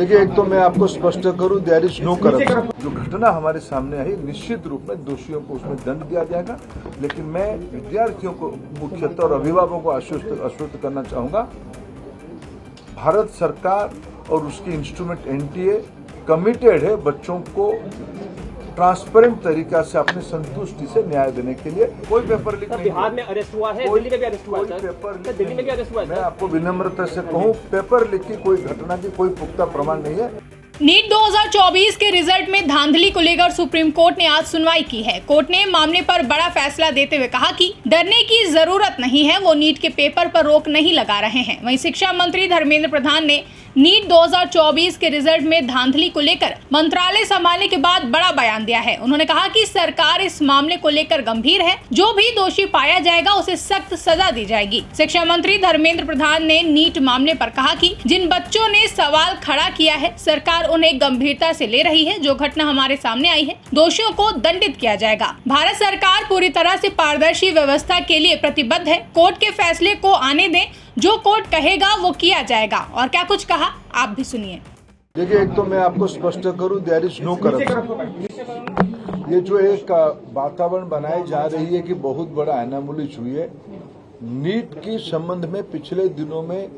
देखिए, एक तो मैं आपको स्पष्ट करूं, देयर इज नो करप्शन। जो घटना हमारे सामने आई, निश्चित रूप में दोषियों को उसमें दंड दिया जाएगा। लेकिन मैं विद्यार्थियों को मुख्यतः और अभिभावकों को आश्वस्त करना चाहूंगा, भारत सरकार और उसकी इंस्ट्रूमेंट एनटीए कमिटेड है बच्चों को ट्रांसपेरेंट तरीका से अपनी संतुष्टि से न्याय देने के लिए। कोई पेपर लीक नहीं। बिहार में अरेस्ट हुआ है, दिल्ली में भी अरेस्ट हुआ है सर। पेपर लीक दिल्ली में भी अरेस्ट हुआ है। मैं आपको विनम्रता से कहूं, पेपर लीक की कोई घटना की कोई पुख्ता प्रमाण नहीं है। नीट 2024 के रिजल्ट में धांधली को लेकर सुप्रीम कोर्ट ने आज सुनवाई की है। कोर्ट ने मामले पर बड़ा फैसला देते हुए कहा कि डरने की जरूरत नहीं है, वो नीट के पेपर पर रोक नहीं लगा रहे हैं। वहीं शिक्षा मंत्री धर्मेंद्र प्रधान ने नीट 2024 के रिजल्ट में धांधली को लेकर मंत्रालय संभालने के बाद बड़ा बयान दिया है। उन्होंने कहा कि सरकार इस मामले को लेकर गंभीर है, जो भी दोषी पाया जाएगा उसे सख्त सजा दी जाएगी। शिक्षा मंत्री धर्मेंद्र प्रधान ने नीट मामले पर कहा कि जिन बच्चों ने सवाल खड़ा किया है, सरकार उन्हें गंभीरता से ले रही है। जो घटना हमारे सामने आई है, दोषियों को दंडित किया जाएगा। भारत सरकार पूरी तरह से पारदर्शी व्यवस्था के लिए प्रतिबद्ध है। कोर्ट के फैसले को आने दें, जो कोर्ट कहेगा वो किया जाएगा। और क्या कुछ कहा, आप भी सुनिए। देखिए, एक तो मैं आपको स्पष्ट करूं, देयर इज नो करप्शन। ये जो एक वातावरण बनाई जा रही है कि बहुत बड़ा एनामोली हुई है नीट की संबंध में। पिछले दिनों में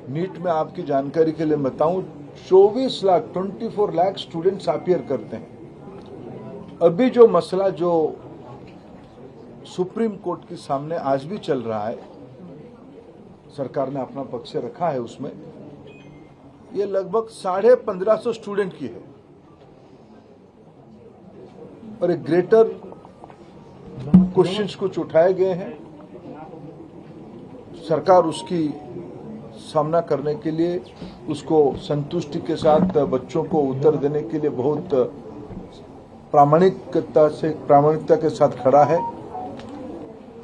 नीट में आपकी जानकारी के लिए बताऊं, 24 लाख स्टूडेंट्स अपीयर करते हैं। अभी जो मसला जो सुप्रीम कोर्ट के सामने आज भी चल रहा है, सरकार ने अपना पक्ष रखा है उसमें, ये लगभग 1550 स्टूडेंट की है और एक ग्रेटर क्वेश्चंस कुछ उठाए गए हैं। सरकार उसकी सामना करने के लिए, उसको संतुष्टि के साथ बच्चों को उत्तर देने के लिए बहुत प्रामाणिकता के साथ खड़ा है।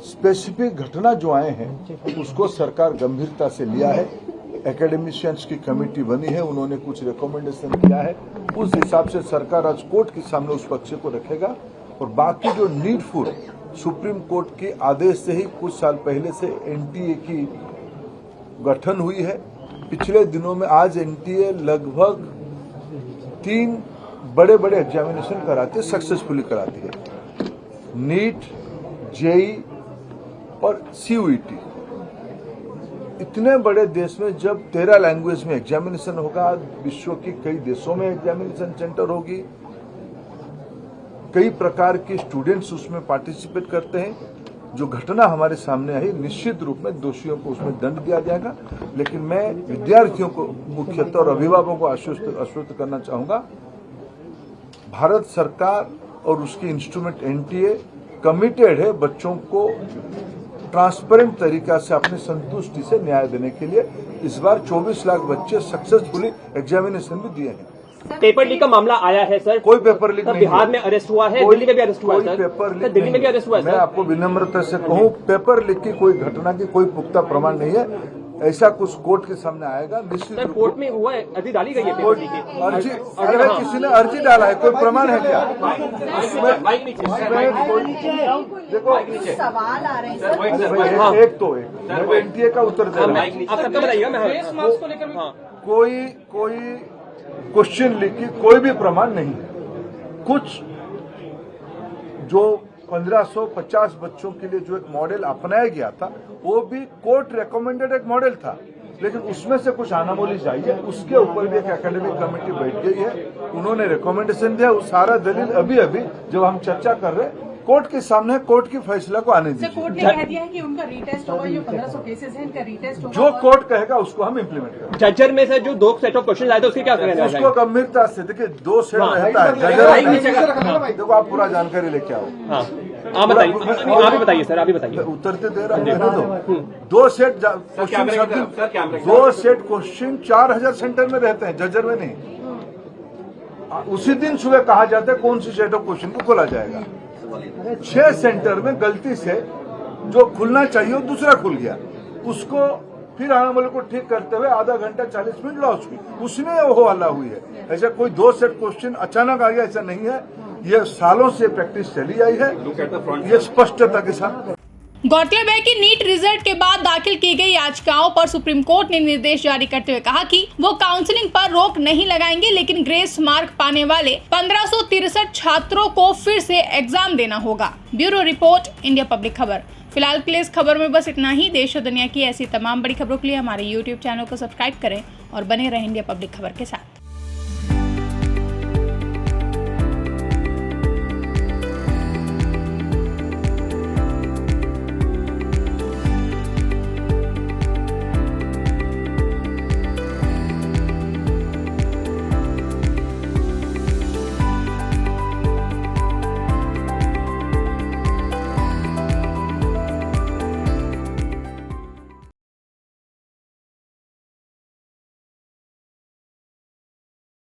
स्पेसिफिक घटना जो आए हैं उसको सरकार गंभीरता से लिया है। एकेडमिशियंस की कमेटी बनी है, उन्होंने कुछ रिकमेंडेशन किया है। उस हिसाब से सरकार आज कोर्ट के सामने उस पक्ष को रखेगा। और बाकी जो नीडफुल सुप्रीम कोर्ट के आदेश से ही कुछ साल पहले से एनटीए की गठन हुई है। पिछले दिनों में आज एनटीए लगभग 3 बड़े बड़े एग्जामिनेशन कराते है, सक्सेसफुली कराती है। नीट, जेई और सीयूईटी। इतने बड़े देश में जब 13 लैंग्वेज में एग्जामिनेशन होगा, विश्व के कई देशों में एग्जामिनेशन सेंटर होगी, कई प्रकार के स्टूडेंट्स उसमें पार्टिसिपेट करते हैं। जो घटना हमारे सामने आई, निश्चित रूप में दोषियों को उसमें दंड दिया जाएगा। लेकिन मैं विद्यार्थियों को मुख्यतः और अभिभावकों को आश्वस्त करना चाहूंगा, भारत सरकार और उसकी इंस्ट्रूमेंट एनटीए कमिटेड है बच्चों को ट्रांसपेरेंट तरीका से अपनी संतुष्टि से न्याय देने के लिए। इस बार 24 लाख बच्चे सक्सेसफुली एग्जामिनेशन भी दिए हैं। पेपर लीक का मामला आया है सर। कोई पेपर लीक नहीं। बिहार में अरेस्ट हुआ है, दिल्ली में भी अरेस्ट हुआ है सर। पेपर लीक दिल्ली में भी अरेस्ट हुआ है। मैं आपको विनम्रता से कहूं, पेपर लीक की कोई घटना की कोई पुख्ता प्रमाण नहीं है। ऐसा कुछ कोर्ट के सामने आएगा निश्चित। कोर्ट में हुआ है, अर्जी डाली गई है पेपर लीक की। अर्जी, अगर किसी ने अर्जी डाला है, कोई प्रमाण है क्या? देखो, सवाल आ रहे हैं। एक तो एनटीए का उत्तर दे रहा है। आप सबका बताइएगा। कोई क्वेश्चन लीक की कोई भी प्रमाण नहीं है। कुछ जो 1550 बच्चों के लिए जो एक मॉडल अपनाया गया था, वो भी कोर्ट रिकमेंडेड एक मॉडल था, लेकिन उसमें से कुछ अनामोलीज आई है। उसके ऊपर भी एक एकेडमिक कमेटी बैठ गई है, उन्होंने रिकमेंडेशन दिया। वो सारा दलील अभी जब हम चर्चा कर रहे हैं, कोर्ट के सामने कोर्ट की फैसला को आने दीजिए। कोर्ट ने कह दिया है कि उनका रीटेस्ट होगा, जो 1500 केसेस हैं, इनका रीटेस्ट होगा। जो कोर्ट कहेगा उसको हम इम्प्लीमेंट करेंगे। जजर में से जो 2 सेट ऑफ क्वेश्चन आए थे, उसकी क्या कहना है? उसको गंभीरता से देखिए, 2 सेट रहता है। देखो, आप पूरा जानकारी लेके आओ। आप बताइए, आप ही बताइए सर, आप ही बताइए। उत्तर दे रहा हूँ। 2 set question, 2 set question 4000 centre में रहते हैं, जजर में नहीं। उसी दिन सुबह कहा जाता है कौन सी सेट ऑफ क्वेश्चन को खोला जाएगा। 6 सेंटर में गलती से जो खुलना चाहिए वो दूसरा खुल गया। उसको फिर अनामोली को ठीक करते हुए आधा घंटा 40 मिनट लॉस हुई, उसमें वो हल्ला हुई है। ऐसा कोई 2 सेट क्वेश्चन अचानक आ गया, ऐसा नहीं है। ये सालों से प्रैक्टिस चली आई है, ये स्पष्टता के साथ। गौरतलब है कि नीट रिजल्ट के बाद दाखिल की गई याचिकाओं पर सुप्रीम कोर्ट ने निर्देश जारी करते हुए कहा कि वो काउंसलिंग पर रोक नहीं लगाएंगे, लेकिन ग्रेस मार्क पाने वाले 1563 छात्रों को फिर से एग्जाम देना होगा। ब्यूरो रिपोर्ट, इंडिया पब्लिक खबर। फिलहाल के लिए इस खबर में बस इतना ही। देश और दुनिया की ऐसी तमाम बड़ी खबरों के लिए हमारे YouTube चैनल को सब्सक्राइब करें और बने रहें इंडिया पब्लिक खबर के साथ।